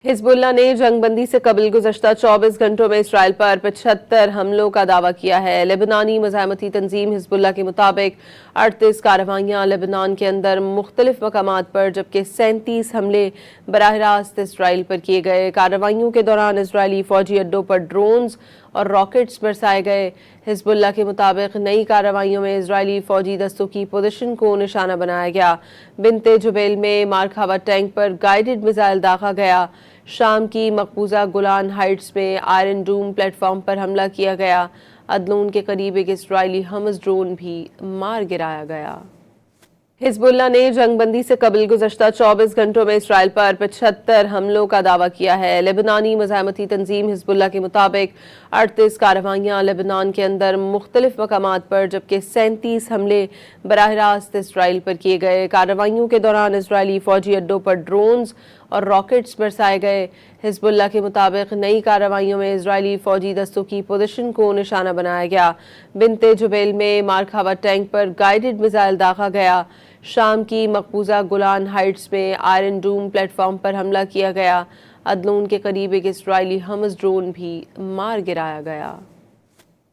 Hezbollah ने जंगबंदी से कबल गुज़श्ता 24 घंटों में इसराइल पर 75 हमलों का दावा किया है। लेबनानी मज़ाहमती तंजीम हिजबुल्लाह के मुताबिक 38 कार्रवाइयाँ लेबनान के अंदर मुख्तलिफ मकामात पर जबकि 37 हमले बराह रास्त इसराइल पर किए गए। कार्रवाइयों के दौरान इसराइली फौजी अड्डों पर ड्रोन्स और रॉकेट्स बरसाए गए। हिजबुल्लाह के मुताबिक नई कार्रवाइयों में इसराइली फौजी दस्तों की पोजीशन को निशाना बनाया गया। बिनते जुबैल में मारखावा टैंक पर गाइडेड मिसाइल दागा गया। शाम की मकबूजा गोलान हाइट्स में आयरन डूम प्लेटफॉर्म पर हमला किया गया। अदलून के करीब एक इसराइली हमस ड्रोन भी मार गिराया गया। हिजबुल्लाह ने जंगबंदी से कबल गुज़श्ता 24 घंटों में इसराइल पर 75 हमलों का दावा किया है। लेबनानी मज़ाहमती तंजीम हिजबुल्लाह के मुताबिक 38 कार्रवाइयाँ लेबनान के अंदर मुख्तलिफ मकामात पर जबकि 37 हमले बराह रास्त इसराइल पर किए गए। कार्रवाइयों के दौरान इसराइली फौजी अड्डों पर ड्रोन्स और रॉकेट्स बरसाए गए। हिजबुल्लाह के मुताबिक नई कार्रवाइयों में इसराइली फौजी दस्तों की पोजीशन को निशाना बनाया गया। बिनते जुबैल में मारखावा टैंक पर गाइडेड मिसाइल दागा गया। शाम की मकबूजा गोलान हाइट्स में आयरन डूम प्लेटफॉर्म पर हमला किया गया। अदलून के करीब एक इसराइली हमस ड्रोन भी मार गिराया गया।